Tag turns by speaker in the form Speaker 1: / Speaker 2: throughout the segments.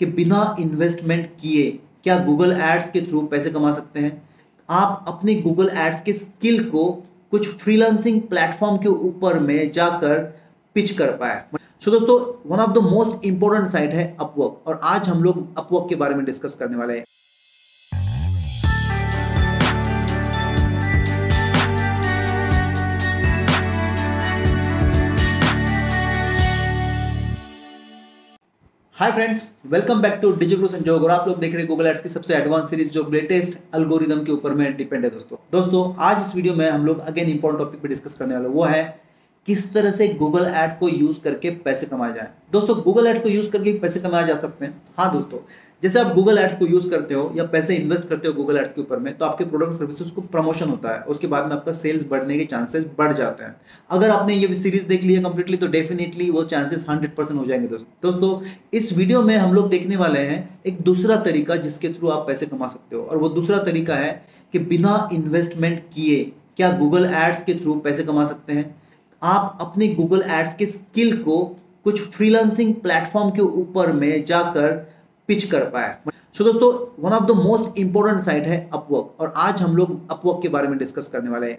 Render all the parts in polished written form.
Speaker 1: कि बिना इन्वेस्टमेंट किए क्या गूगल एड्स के थ्रू पैसे कमा सकते हैं। आप अपनी गूगल एड्स के स्किल को कुछ फ्रीलांसिंग प्लेटफॉर्म के ऊपर में जाकर पिच कर पाए। सो दोस्तों, one of the most important site है अपवर्क, और आज हम लोग अपवर्क के बारे में डिस्कस करने वाले हैं। Hi friends, welcome back to digital Sanjog. और आप लोग देख रहे हैं गूगल एड्स की सबसे एडवांस सीरीज जो लेटेस्ट एल्गोरिदम के ऊपर में डिपेंड है। दोस्तों आज इस वीडियो में हम लोग अगेन इंपॉर्टेंट टॉपिक पे डिस्कस करने वाले, वो है किस तरह से गूगल एड को यूज करके पैसे कमाए जाए। दोस्तों, गूगल एड को यूज करके पैसे कमाए जा सकते हैं। हाँ दोस्तों, जैसे आप गूगल एड्स को यूज करते हो या पैसे इन्वेस्ट करते हो गूगल एड्स के ऊपर में, तो आपके प्रोडक्ट सर्विसेज को प्रमोशन होता है, उसके बाद में आपका सेल्स बढ़ने के चांसेस बढ़ जाते हैं। अगर आपने ये सीरीज देख लिया कंप्लीटली तो डेफिनेटली वो चांसेस 100% हो जाएंगे। दोस्तों इस वीडियो में हम लोग देखने वाले हैं एक दूसरा तरीका जिसके थ्रू आप पैसे कमा सकते हो, और वो दूसरा तरीका है कि बिना इन्वेस्टमेंट किए क्या गूगल एड्स के थ्रू पैसे कमा सकते हैं। आप अपने गूगल एड्स के स्किल को कुछ फ्रीलांसिंग प्लेटफॉर्म के ऊपर में जाकर पिच कर पाए। सो दोस्तों, one of the most important site है अपवर्क, और आज हम लोग अपवर्क के बारे में डिस्कस करने वाले हैं।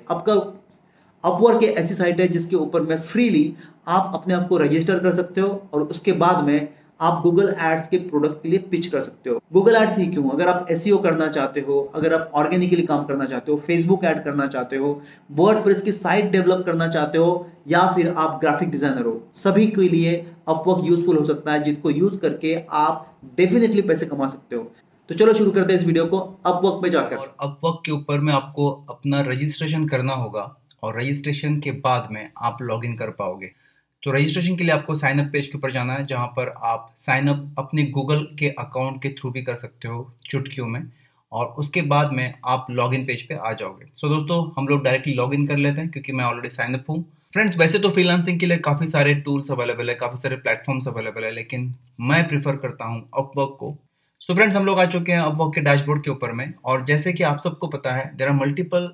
Speaker 1: अपवर्क एक ऐसी साइट है जिसके ऊपर में फ्रीली आप अपने आप को रजिस्टर कर सकते हो, और उसके बाद में आप गूगल एड्स के प्रोडक्ट के लिए पिच कर सकते हो। गूगल एड्स ही क्यों, अगर आप एसईओ करना चाहते हो, अगर आप ऑर्गेनिकली काम करना चाहते हो, फेसबुक ऐड करना चाहते हो, वर्डप्रेस की साइट डेवलप करना चाहते हो, या फिर आप ग्राफिक डिजाइनर हो, सभी के लिए अपवर्क यूजफुल हो सकता है, जिसको यूज करके आप डेफिनेटली पैसे कमा सकते हो। तो चलो शुरू करते हैं इस वीडियो को अपवर्क पे जाकर।
Speaker 2: और अपवर्क के ऊपर में आपको अपना रजिस्ट्रेशन करना होगा, और रजिस्ट्रेशन के बाद में आप लॉगिन कर पाओगे। तो रजिस्ट्रेशन के लिए आपको साइन अप पेज के ऊपर जाना है, जहां पर आप साइन अप अपने गूगल के अकाउंट के थ्रू भी कर सकते हो चुटकियों में, और उसके बाद में आप लॉगिन पेज पे आ जाओगे। सो दोस्तों, हम लोग डायरेक्टली लॉगिन कर लेते हैं क्योंकि मैं ऑलरेडी साइन अप हूँ। फ्रेंड्स, वैसे तो फ्रीलांसिंग के लिए काफ़ी सारे टूल्स अवेलेबल है, काफ़ी सारे प्लेटफॉर्म्स अवेलेबल है, लेकिन मैं प्रीफर करता हूँ अपवर्क को। सो फ्रेंड्स, हम लोग आ चुके हैं अपवर्क के डैशबोर्ड के ऊपर में, और जैसे कि आप सबको पता है there are multiple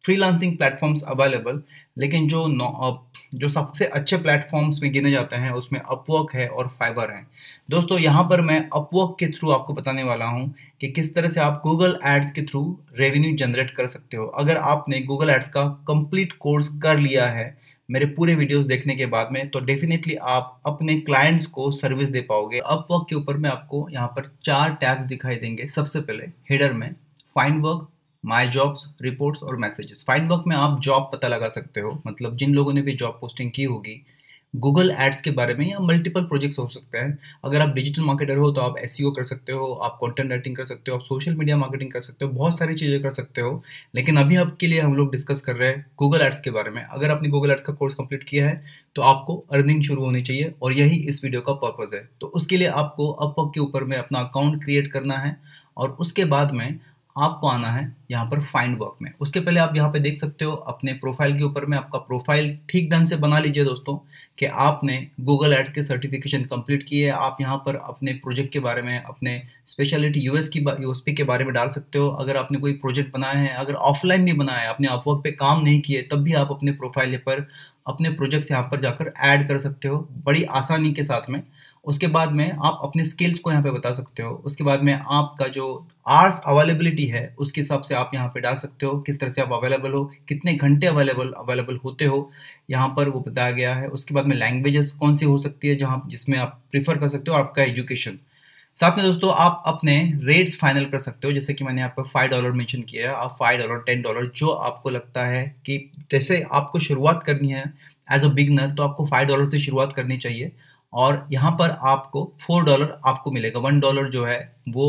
Speaker 2: freelancing platforms available, लेकिन जो सबसे अच्छे प्लेटफॉर्म्स में गिने जाते हैं उसमें अपवर्क है और फाइवर है। दोस्तों, यहाँ पर मैं अपवर्क के थ्रू आपको बताने वाला हूँ कि किस तरह से आप गूगल एड्स के थ्रू रेवेन्यू जनरेट कर सकते हो। अगर आपने गूगल एड्स का कंप्लीट कोर्स कर लिया है मेरे पूरे वीडियोस देखने के बाद में, तो डेफिनेटली आप अपने क्लाइंट्स को सर्विस दे पाओगे। अपवर्क के ऊपर में आपको यहाँ पर 4 टैब्स दिखाई देंगे। सबसे पहले हेडर में फाइंड वर्क, माई जॉब्स, रिपोर्ट्स और मैसेजेस। फाइंड वर्क में आप जॉब पता लगा सकते हो, मतलब जिन लोगों ने भी जॉब पोस्टिंग की होगी गूगल एड्स के बारे में, या मल्टीपल प्रोजेक्ट्स हो सकते हैं। अगर आप डिजिटल मार्केटर हो तो आप एसईओ कर सकते हो, आप कंटेंट राइटिंग कर सकते हो, आप सोशल मीडिया मार्केटिंग कर सकते हो, बहुत सारी चीज़ें कर सकते हो। लेकिन अभी आपके लिए हम लोग डिस्कस कर रहे हैं गूगल एड्स के बारे में। अगर आपने गूगल एड्स का कोर्स कंप्लीट किया है तो आपको अर्निंग शुरू होनी चाहिए, और यही इस वीडियो का पर्पज़ है। तो उसके लिए आपको अपवर्क के ऊपर में अपना अकाउंट क्रिएट करना है, और उसके बाद में आपको आना है यहाँ पर फाइंड वर्क में। उसके पहले आप यहाँ पे देख सकते हो अपने प्रोफाइल के ऊपर में, आपका प्रोफाइल ठीक ढंग से बना लीजिए दोस्तों, कि आपने गूगल एड्स के सर्टिफिकेशन कंप्लीट किए है। आप यहाँ पर अपने प्रोजेक्ट के बारे में, अपने स्पेशलिटी यूएसपी के बारे में डाल सकते हो। अगर आपने कोई प्रोजेक्ट बनाया है, अगर ऑफलाइन भी बनाया है, आपने अपवर्क पे काम नहीं किए, तब भी आप अपने प्रोफाइल पर अपने प्रोजेक्ट्स यहाँ पर जाकर ऐड कर सकते हो बड़ी आसानी के साथ में। उसके बाद में आप अपने स्किल्स को यहाँ पे बता सकते हो। उसके बाद में आपका जो आवर्स अवेलेबिलिटी है उसके हिसाब से आप यहाँ पे डाल सकते हो, किस तरह से आप अवेलेबल हो, कितने घंटे अवेलेबल होते हो, यहाँ पर वो बताया गया है। उसके बाद में लैंग्वेजेस कौन सी हो सकती है जहाँ जिसमें आप प्रीफर कर सकते हो, आपका एजुकेशन। साथ में दोस्तों आप अपने रेट्स फाइनल कर सकते हो, जैसे कि मैंने यहाँ पर $5 मेंशन किया है। आप $5, $10 जो आपको लगता है कि जैसे आपको शुरुआत करनी है एज अ बिगनर, तो आपको $5 से शुरुआत करनी चाहिए, और यहाँ पर आपको $4 आपको मिलेगा। $1 जो है वो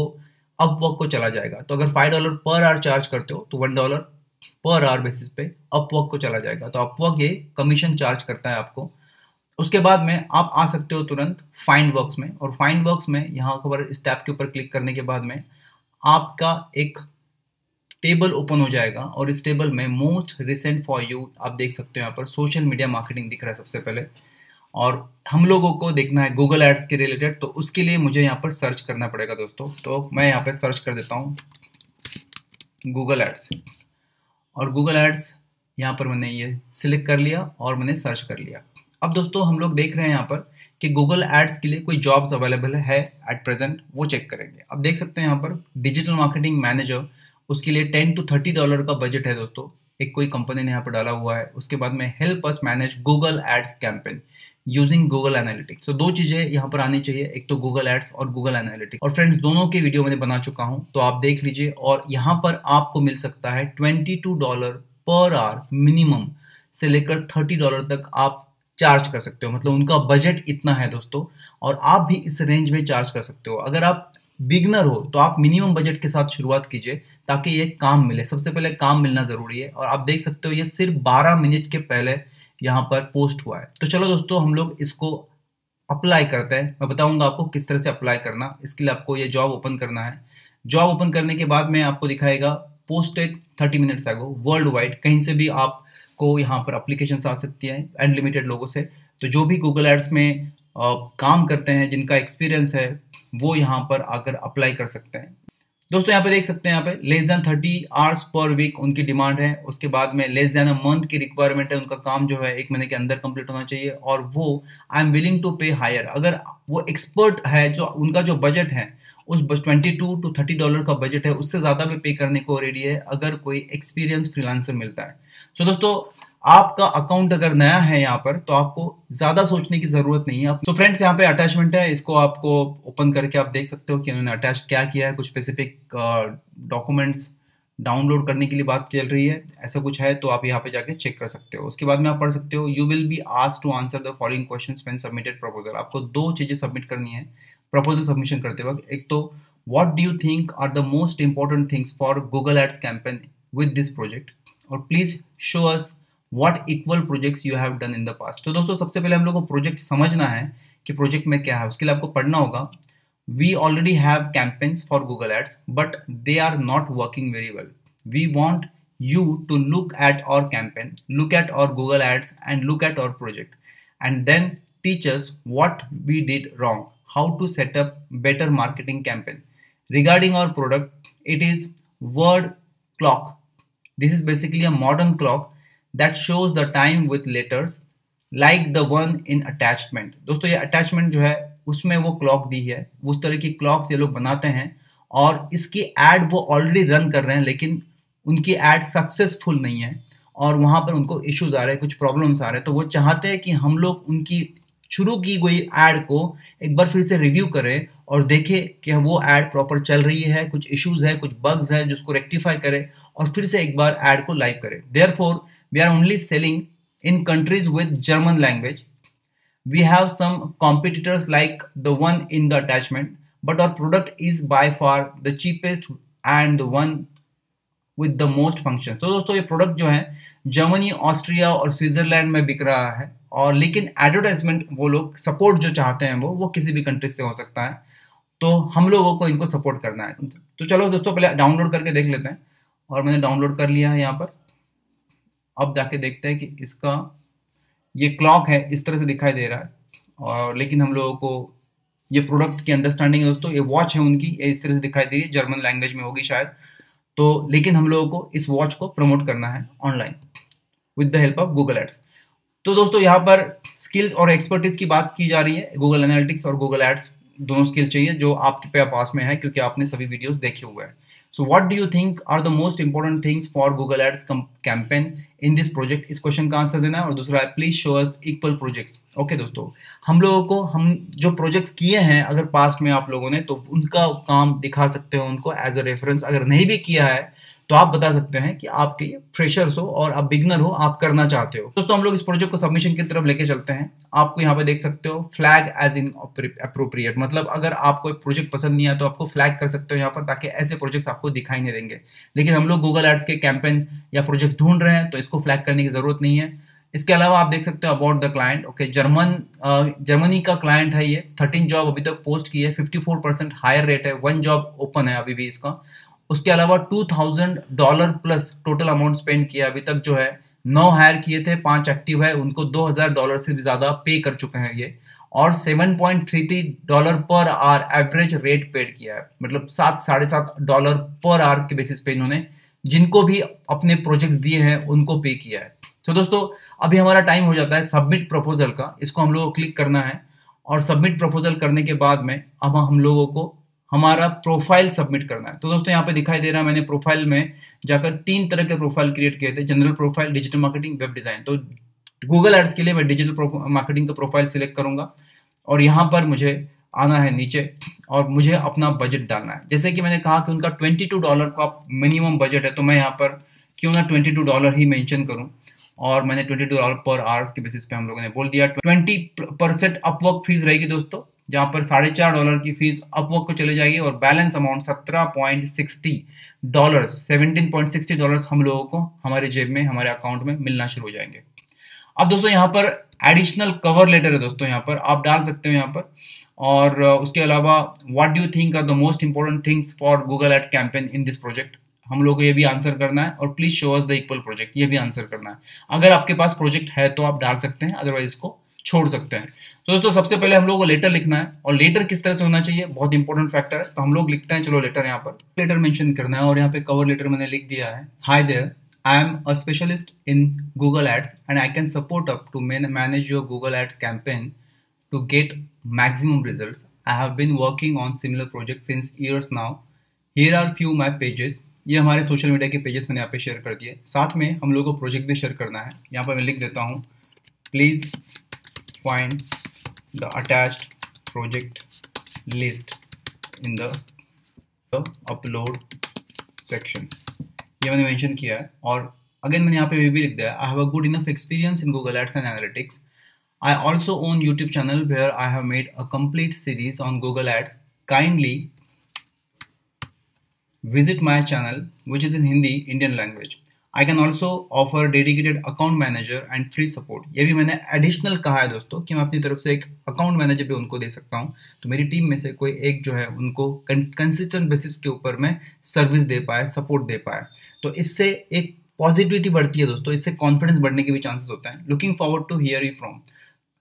Speaker 2: अपवर्क को चला जाएगा। तो अगर $5 पर आवर चार्ज करते हो तो $1 पर आवर बेसिस पे अपवर्क को चला जाएगा। तो अपवर्क ये कमीशन चार्ज करता है आपको। उसके बाद में आप आ सकते हो तुरंत फाइंड वर्क्स में, और फाइंड वर्क्स में यहाँ पर इस टैब के ऊपर क्लिक करने के बाद में आपका एक टेबल ओपन हो जाएगा, और इस टेबल में मोस्ट रिसेंट फॉर यू आप देख सकते हो। यहाँ पर सोशल मीडिया मार्केटिंग दिख रहा है सबसे पहले, और हम लोगों को देखना है गूगल एड्स के रिलेटेड, तो उसके लिए मुझे यहाँ पर सर्च करना पड़ेगा दोस्तों। तो मैं यहाँ पर सर्च कर देता हूँ गूगल एड्स, और गूगल एड्स यहाँ पर मैंने ये सिलेक्ट कर लिया और मैंने सर्च कर लिया। अब दोस्तों हम लोग देख रहे हैं यहाँ पर कि गूगल एड्स के लिए कोई जॉब्स अवेलेबल है एट प्रेजेंट, वो चेक करेंगे। अब देख सकते हैं यहाँ पर डिजिटल मार्केटिंग मैनेजर, उसके लिए $10 to $30 का बजट है दोस्तों, एक कोई कंपनी ने यहाँ पर डाला हुआ है। उसके बाद में help us manage Google ads campaign using Google analytics. तो दो चीजें यहाँ पर आनी चाहिए, एक तो गूगल एड्स और गूगल एनालिटिक्स। और फ्रेंड्स दोनों के वीडियो मैंने बना चुका हूँ, तो आप देख लीजिए। और यहाँ पर आपको मिल सकता है $22 पर आवर मिनिमम से लेकर $30 तक आप चार्ज कर सकते हो। मतलब उनका बजट इतना है दोस्तों, और आप भी इस रेंज में चार्ज कर सकते हो। अगर आप बिगनर हो तो आप मिनिमम बजट के साथ शुरुआत कीजिए, ताकि ये काम मिले। सबसे पहले काम मिलना जरूरी है। और आप देख सकते हो ये सिर्फ 12 मिनट के पहले यहाँ पर पोस्ट हुआ है। तो चलो दोस्तों हम लोग इसको अप्लाई करते हैं। मैं बताऊंगा आपको किस तरह से अप्लाई करना। इसके लिए आपको ये जॉब ओपन करना है। जॉब ओपन करने के बाद में आपको दिखाएगा posted 30 minutes ago world wide. कहीं से भी आपको यहाँ पर अप्लीकेशन आ सकती है अनलिमिटेड लोगों से। तो जो भी गूगल एड्स में काम करते हैं, जिनका एक्सपीरियंस है, वो यहाँ पर आकर अप्लाई कर सकते हैं। दोस्तों यहाँ पे देख सकते हैं, यहाँ पे less than 30 hours per week उनकी डिमांड है। उसके बाद में लेस देन अ मंथ की रिक्वायरमेंट है। उनका काम जो है 1 महीने के अंदर कंप्लीट होना चाहिए। और वो आई एम विलिंग टू पे हायर, अगर वो एक्सपर्ट है, जो उनका जो बजट है उस $22 to $30 का बजट है, उससे ज़्यादा भी पे करने को रेडी है अगर कोई एक्सपीरियंस फ्रीलांसर मिलता है। सो दोस्तों आपका अकाउंट अगर नया है यहाँ पर, तो आपको ज्यादा सोचने की जरूरत नहीं है। सो फ्रेंड्स यहाँ पे अटैचमेंट है, इसको आपको ओपन करके आप देख सकते हो कि उन्होंने अटैच क्या किया है। कुछ स्पेसिफिक डॉक्यूमेंट्स डाउनलोड करने के लिए बात चल रही है, ऐसा कुछ है तो आप यहाँ पे जाके चेक कर सकते हो। उसके बाद में आप पढ़ सकते हो, you will be asked to answer the following questions when submitted proposal. आपको दो चीजें सबमिट करनी है प्रपोजल सबमिशन करते वक्त। एक तो what do you think are the most important things for Google ads campaign with this project, और please show us what equal projects you have done in the past. तो दोस्तों सबसे पहले हम लोग को प्रोजेक्ट समझना है कि प्रोजेक्ट में क्या है। उसके लिए आपको पढ़ना होगा, we already have campaigns for Google ads but they are not working very well. We want you to look at our campaign, look at our Google ads and look at our project, and then teach us what we did wrong, how to set up better marketing campaign. Regarding our product, it is word clock. This is basically a modern clock that shows the time with letters like the one in attachment. दोस्तों ये attachment जो है उसमें वो clock दी है, उस तरह की क्लॉक्स ये लोग बनाते हैं। और इसकी एड वो ऑलरेडी रन कर रहे हैं, लेकिन उनकी एड सक्सेसफुल नहीं है और वहां पर उनको इश्यूज आ रहे हैं, कुछ प्रॉब्लम्स आ रहे हैं। तो वो चाहते हैं कि हम लोग उनकी शुरू की गई एड को एक बार फिर से रिव्यू करें और देखें कि वो एड प्रॉपर चल रही है, कुछ इश्यूज है, कुछ बग्स है, जिसको रेक्टिफाई करें और फिर से एक बार एड को लाइव करें। Therefore we are only selling in countries with German language. We have some competitors like the one in the attachment, but our product is by far the cheapest and the one with the most function. तो दोस्तों ये product जो है Germany, Austria और Switzerland में बिक रहा है, और लेकिन एडवर्टाइजमेंट वो लोग सपोर्ट जो चाहते हैं वो किसी भी कंट्री से हो सकता है। तो हम लोगों को इनको सपोर्ट करना है। तो चलो दोस्तों पहले डाउनलोड करके देख लेते हैं। और मैंने डाउनलोड कर लिया है यहाँ पर। अब जाके देखते हैं कि इसका ये क्लॉक है इस तरह से दिखाई दे रहा है, और लेकिन हम लोगों को ये प्रोडक्ट की अंडरस्टैंडिंग है दोस्तों। ये वॉच है उनकी, ये इस तरह से दिखाई दे रही है, जर्मन लैंग्वेज में होगी शायद। तो लेकिन हम लोगों को इस वॉच को प्रमोट करना है online with the help of Google ads. तो दोस्तों यहाँ पर स्किल्स और एक्सपर्टीज की बात की जा रही है। गूगल एनालिटिक्स और गूगल एड्स दोनों स्किल चाहिए जो आपके पास में है, क्योंकि आपने सभी वीडियोस देखे हुए हैं। So what do you think are the most important things for Google ads campaign in this project, इस क्वेश्चन का आंसर देना है। और दूसरा है please show us equal projects. Okay दोस्तों, हम लोगों को हम जो प्रोजेक्ट्स किए हैं अगर पास्ट में आप लोगों ने, तो उनका काम दिखा सकते हो उनको एज अ रेफरेंस। अगर नहीं भी किया है तो आप बता सकते हैं कि आपके फ्रेशर्स हो और आप बिगनर हो, आप करना चाहते हो। दोस्तों हम लोग इस प्रोजेक्ट को सबमिशन की तरफ लेके चलते हैं। आपको यहाँ पे देख सकते हो फ्लैग एज इन अप्रोप्रिएट, मतलब अगर आपको एक प्रोजेक्ट पसंद नहीं आया तो आपको फ्लैग कर सकते हो यहाँ पर, ताकि ऐसे प्रोजेक्ट्स आपको दिखाई नहीं देंगे। लेकिन हम लोग गूगल एड्स के कैंपेन या प्रोजेक्ट ढूंढ रहे हैं तो इसको फ्लैग करने की जरूरत नहीं है। इसके अलावा आप देख सकते हो about the client. Okay, Germany का क्लाइंट है ये। 13 जॉब अभी तक पोस्ट की है, 54% हायर रेट है, 1 जॉब ओपन है अभी भी इसका। उसके अलावा $2000 प्लस टोटल अमाउंट स्पेंड किया अभी तक जो है। 9 हायर किए थे, 5 एक्टिव है, उनको $2000 से भी ज्यादा पे कर चुके हैं ये। और $7.33 per hour average rate paid किया है, मतलब $7-7.5 पर आवर के बेसिस पे इन्होंने जिनको भी अपने प्रोजेक्ट्स दिए हैं उनको पे किया है। तो दोस्तों अभी हमारा टाइम हो जाता है सबमिट प्रपोजल का। इसको हम लोग को क्लिक करना है और सबमिट प्रपोजल करने के बाद में अब हम लोगों को हमारा प्रोफाइल सबमिट करना है। तो दोस्तों यहाँ पे दिखाई दे रहा है, मैंने प्रोफाइल में जाकर 3 तरह के प्रोफाइल क्रिएट किए थे, general profile, digital marketing, web design. तो गूगल एड्स के लिए मैं डिजिटल मार्केटिंग का प्रोफाइल सिलेक्ट करूंगा और यहाँ पर मुझे आना है नीचे और मुझे अपना बजट डालना है। जैसे कि मैंने कहा कि उनका $22 का मिनिमम बजट है, तो मैं यहाँ पर क्यों ना $22 ही मेंशन करूं और मैंने $22 पर आवर्स के बेसिस पे हम लोगों ने बोल दिया। 20% अपवर्क फीस रहेगी दोस्तों, जहां पर $4.5 की फीस अपवर्क को चले जाएगी और बैलेंस अमाउंट $17.60 हम लोगों को हमारे जेब में, हमारे अकाउंट में मिलना शुरू हो जाएंगे। अब दोस्तों यहाँ पर एडिशनल कवर लेटर है दोस्तों, यहाँ पर आप डाल सकते हो यहाँ पर। और उसके अलावा what do you think are the most important things for Google ad campaign in this project, हम लोग को ये भी आंसर करना है। और please show us the equal project, ये भी आंसर करना है। अगर आपके पास प्रोजेक्ट है तो आप डाल सकते हैं, अदरवाइज इसको छोड़ सकते हैं। तो दोस्तों सबसे पहले हम लोग को लेटर लिखना है और लेटर किस तरह से होना चाहिए, बहुत इंपॉर्टेंट फैक्टर है। तो हम लोग लिखते हैं, चलो लेटर यहाँ पर लेटर मेंशन करना है और यहाँ पे कवर लेटर मैंने लिख दिया है। Hi there, I am a specialist in Google Ads and I can support up to manage your Google Ads campaign to get maximum results. I have been working on similar projects since years now. Here are few my pages. ये हमारे social media के pages मैंने यहाँ पे share कर दिए। साथ में हम लोगों को प्रोजेक्ट भी शेयर करना है। यहाँ पर मैं लिख देता हूँ, please find the attached project list in the upload section. ये मैंने मेंशन किया है। और अगेन मैंने यहाँ पे भी लिख दिया, I have a good enough experience in Google ads and analytics. I also own YouTube channel where I have made a complete series on Google ads. Kindly visit my channel which is in Hindi Indian language. I can also offer dedicated account manager and free support. ये भी मैंने additional कहा है दोस्तों कि मैं अपनी तरफ से एक अकाउंट मैनेजर भी उनको दे सकता हूँ, तो मेरी टीम में से कोई एक जो है उनको कंसिस्टेंट बेसिस के ऊपर में सर्विस दे पाए, सपोर्ट दे पाए। तो इससे एक पॉजिटिविटी बढ़ती है दोस्तों, इससे कॉन्फिडेंस बढ़ने के भी चांसेस होते हैं। Looking forward to hear you from,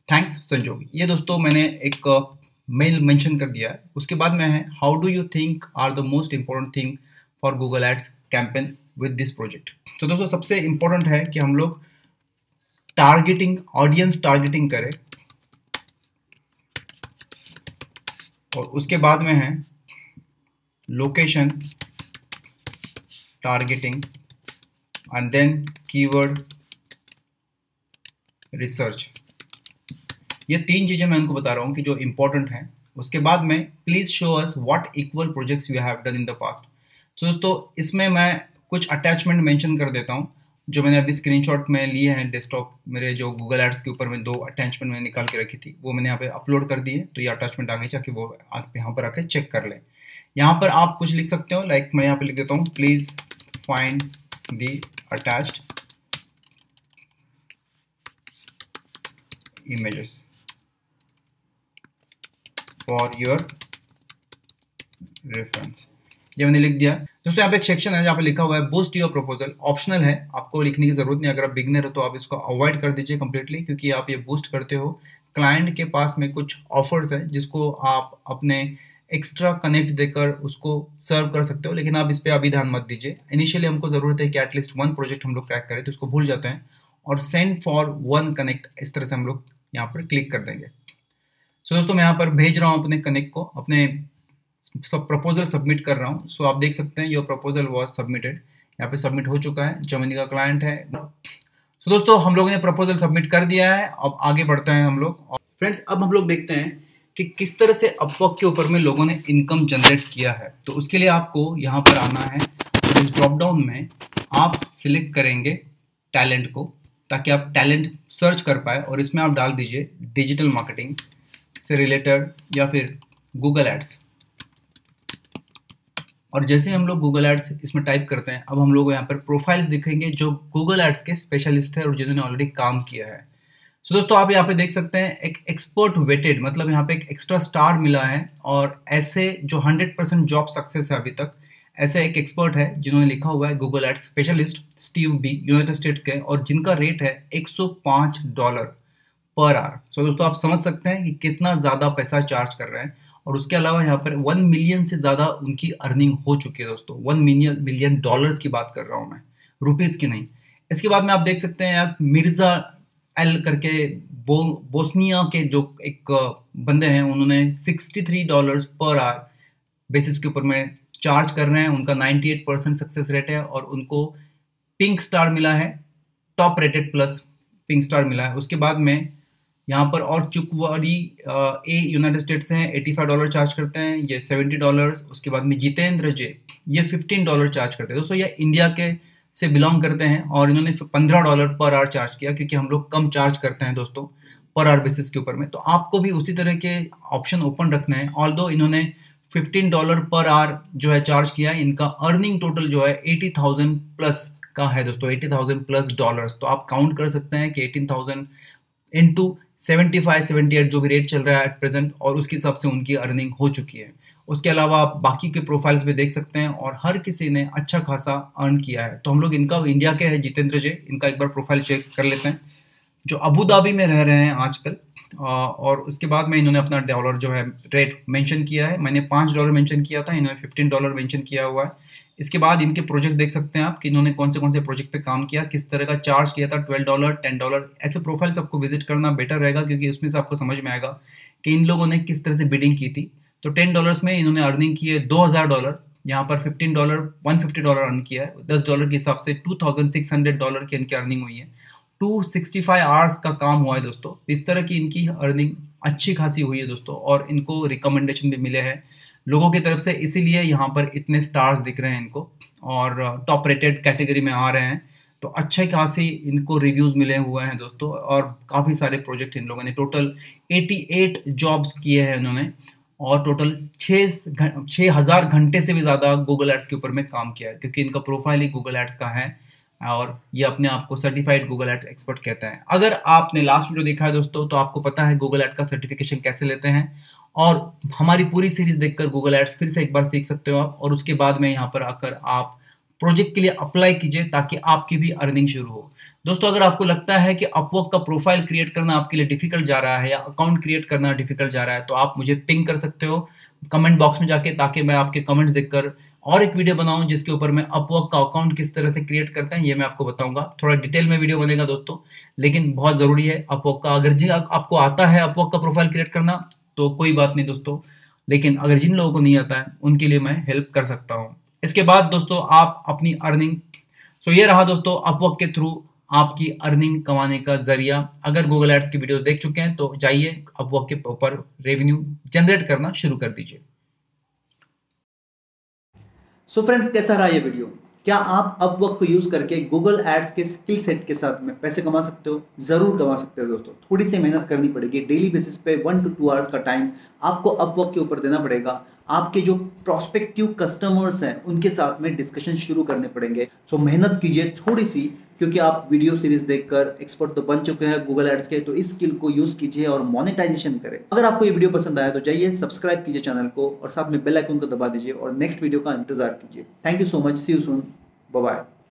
Speaker 2: thanks Sanjog. ये दोस्तों मैंने एक मेल मेंशन कर दिया है। उसके बाद में है, how do you think are the most important thing for Google ads campaign with this project. तो दोस्तों सबसे इंपॉर्टेंट है कि हम लोग टारगेटिंग, ऑडियंस टारगेटिंग करें और उसके बाद में है location targeting and then keyword research. ये 3 चीजें मैं उनको बता रहा हूँ कि जो इंपॉर्टेंट हैं। उसके बाद में please show us what equal projects you have done in the past. तो दोस्तों इसमें मैं कुछ अटैचमेंट मेंशन कर देता हूँ जो मैंने अभी स्क्रीनशॉट में लिए हैं। डेस्कटॉप मेरे जो गूगल एड्स के ऊपर में 2 अटैचमेंट मैंने निकाल के रखी थी, वो मैंने यहाँ पे अपलोड कर दी है। तो ये अटैचमेंट आ गई, ताकि वो आप यहाँ पर आके चेक कर लें। यहाँ पर आप कुछ लिख सकते हो, लाइक मैं यहाँ पे लिख देता हूँ, please find the attached images for your reference. ये मैंने लिख दिया। दोस्तों यहाँ पे एक सेक्शन है जहाँ पे लिखा हुआ है बूस्ट योर प्रपोजल। ऑप्शनल है, आपको लिखने की जरूरत नहीं। अगर आप बिगनर हो तो आप इसको अवॉइड कर दीजिए कंप्लीटली, क्योंकि आप ये बूस्ट करते हो क्लाइंट के पास में कुछ ऑफर्स है जिसको आप अपने एक्स्ट्रा कनेक्ट देकर उसको सर्व कर सकते हो, लेकिन आप इस पर अभी ध्यान मत दीजिए। इनिशियली हमको जरूरत है कि एटलीस्ट 1 प्रोजेक्ट हम लोग क्रैक करें, तो उसको भूल जाते हैं और सेंड फॉर 1 कनेक्ट इस तरह से हम लोग यहाँ पर क्लिक कर देंगे। सो दोस्तों मैं यहाँ पर भेज रहा हूँ अपने कनेक्ट को, अपने सब प्रपोजल सबमिट कर रहा हूँ। सो आप देख सकते हैं योर प्रपोजल वाज सबमिटेड, यहाँ पे सबमिट हो चुका है। जर्मनी का क्लाइंट है। सो दोस्तों हम लोगों ने प्रपोजल सबमिट कर दिया है। अब आगे बढ़ते हैं हम लोग। फ्रेंड्स अब हम लोग देखते हैं कि किस तरह से अपवर्क के ऊपर में लोगों ने इनकम जनरेट किया है। तो उसके लिए आपको यहाँ पर आना है और इस ड्रॉप डाउन में आप सिलेक्ट करेंगे टैलेंट को, ताकि आप टैलेंट सर्च कर पाए और इसमें आप डाल दीजिए डिजिटल मार्केटिंग से रिलेटेड या फिर गूगल एड्स। और जैसे हम लोग गूगल एड्स इसमें टाइप करते हैं, अब हम लोग यहाँ पर प्रोफाइल्स दिखेंगे जो गूगल एड्स के स्पेशलिस्ट है और जिन्होंने ऑलरेडी काम किया है। सो दोस्तों आप यहाँ पे देख सकते हैं एक एक्सपर्ट वेटेड, मतलब यहाँ पे एक एक्स्ट्रा स्टार मिला है। और ऐसे जो 100% जॉब सक्सेस है अभी तक, ऐसे एक एक्सपर्ट है जिन्होंने लिखा हुआ है Google ads specialist Steve B, United States के, और जिनका रेट है $105 पर आवर। सो दोस्तों आप समझ सकते हैं कि कितना ज़्यादा पैसा चार्ज कर रहे हैं। और उसके अलावा यहाँ पर 1 मिलियन से ज़्यादा उनकी अर्निंग हो चुकी है दोस्तों। 1 मिलियन डॉलर्स की बात कर रहा हूँ मैं, रुपीज़ की नहीं। इसके बाद में आप देख सकते हैं यहाँ मिर्जा एल करके बोस्निया के जो एक बंदे हैं, उन्होंने $63 पर आवर बेसिस के ऊपर में चार्ज कर रहे हैं। उनका 98% सक्सेस रेट है और उनको पिंक स्टार मिला है, top rated plus pink star मिला है। उसके बाद में यहाँ पर और चुकवारी ए यूनाइटेड स्टेट से हैं, $85 चार्ज करते हैं, ये $70। उसके बाद में जितेंद्र जे, ये $15 चार्ज करते हैं। दोस्तों ये इंडिया के से बिलोंग करते हैं और इन्होंने $15 पर आवर चार्ज किया, क्योंकि हम लोग कम चार्ज करते हैं दोस्तों पर आवर बेसिस के ऊपर में। तो आपको भी उसी तरह के ऑप्शन ओपन रखना है। ऑल्दो इन्होंने $15 पर आवर जो है चार्ज किया, इनका अर्निंग टोटल जो है 80,000 प्लस का है दोस्तों, 80,000 प्लस डॉलर्स। तो आप काउंट कर सकते हैं कि 18,000 इंटू 75-78 जो भी रेट चल रहा है एट प्रेजेंट, और उसके हिसाब से उनकी अर्निंग हो चुकी है। उसके अलावा आप बाकी के प्रोफाइल्स भी देख सकते हैं और हर किसी ने अच्छा खासा अर्न किया है। तो हम लोग इनका इंडिया के हैं जितेंद्र जे, इनका एक बार प्रोफाइल चेक कर लेते हैं, जो अबू धाबी में रह रहे हैं आजकल। और उसके बाद में इन्होंने अपना डॉलर जो है रेट मेंशन किया है। मैंने $5 मेंशन किया था, इन्होंने $15 मेंशन किया हुआ है। इसके बाद इनके प्रोजेक्ट देख सकते हैं आप कि इन्होंने कौन से प्रोजेक्ट पे काम किया, किस तरह का चार्ज किया था, $12, $10। ऐसे प्रोफाइल्स आपको विजिट करना बेटर रहेगा, क्योंकि उसमें से आपको समझ में आएगा कि इन लोगों ने किस तरह से बिडिंग की थी। तो $10 में इन्होंने अर्निंग की है $2,000, यहाँ पर $15 $150 अर्न किया है। $10 के हिसाब से $2,600 की इनकी अर्निंग हुई है। 265 आवर्स का काम हुआ है दोस्तों। इस तरह की इनकी अर्निंग अच्छी खासी हुई है दोस्तों, और इनको रिकमेंडेशन भी मिले हैं लोगों की तरफ से, इसीलिए यहाँ पर इतने स्टार्स दिख रहे हैं इनको, और टॉप रेटेड कैटेगरी में आ रहे हैं। तो अच्छे खासी इनको रिव्यूज मिले हुए हैं दोस्तों, और काफ़ी सारे प्रोजेक्ट इन लोगों ने, टोटल 88 जॉब्स किए हैं इन्होंने, और टोटल 6,000 घंटे से भी ज़्यादा गूगल एड्स के ऊपर में काम किया है, क्योंकि इनका प्रोफाइल ही गूगल एड्स का है और ये अपने आप को सर्टिफाइड गूगल एड्स एक्सपर्ट कहते हैं। अगर आपने लास्ट वीडियो देखा है दोस्तों, तो आपको पता है गूगल एड का सर्टिफिकेशन कैसे लेते हैं, और हमारी पूरी सीरीज देखकर गूगल एड्स फिर से एक बार सीख सकते हो आप। और उसके बाद में यहाँ पर आकर आप प्रोजेक्ट के लिए अप्लाई कीजिए, ताकि आपकी भी अर्निंग शुरू हो। दोस्तों अगर आपको लगता है कि अपवर्क का प्रोफाइल क्रिएट करना आपके लिए डिफिकल्ट जा रहा है, या अकाउंट क्रिएट करना डिफिकल्ट जा रहा है, तो आप मुझे पिंग कर सकते हो कमेंट बॉक्स में जाके, ताकि मैं आपके कमेंट्स देखकर और एक वीडियो बनाऊं जिसके ऊपर मैं अपवर्क का अकाउंट किस तरह से क्रिएट करते हैं ये मैं आपको बताऊंगा। थोड़ा डिटेल में वीडियो बनेगा दोस्तों, लेकिन बहुत जरूरी है अपवर्क का। अगर जी आपको आता है अपवर्क का प्रोफाइल क्रिएट करना तो कोई बात नहीं दोस्तों, लेकिन अगर जिन लोगों को नहीं आता है उनके लिए मैं हेल्प कर सकता हूँ। इसके बाद दोस्तों आप अपनी अर्निंग, सो ये रहा दोस्तों अपवर्क के थ्रू आपकी अर्निंग कमाने का जरिया। अगर गूगल एड्स की वीडियोस देख चुके हैं तो जाइए अपवर्क के ऊपर रेवेन्यू जनरेट करना शुरू कर दीजिए।
Speaker 1: सो फ्रेंड्स, कैसा रहा ये वीडियो? क्या आप अपवर्क को यूज करके गूगल एड्स के स्किल सेट के साथ में पैसे कमा सकते हो? जरूर कमा सकते हो दोस्तों। थोड़ी सी मेहनत करनी पड़ेगी, डेली बेसिस पे 1 to 2 आवर्स का टाइम आपको अपवर्क के ऊपर देना पड़ेगा। आपके जो प्रोस्पेक्टिव कस्टमर्स हैं उनके साथ में डिस्कशन शुरू करने पड़ेंगे। सो मेहनत कीजिए थोड़ी सी, क्योंकि आप वीडियो सीरीज देखकर एक्सपर्ट तो बन चुके हैं गूगल एड्स के, तो इस स्किल को यूज कीजिए और मोनेटाइजेशन करें। अगर आपको ये वीडियो पसंद आया तो जाइए सब्सक्राइब कीजिए चैनल को, और साथ में बेल आइकन को दबा दीजिए और नेक्स्ट वीडियो का इंतजार कीजिए। Thank you so much, see you soon, bye bye.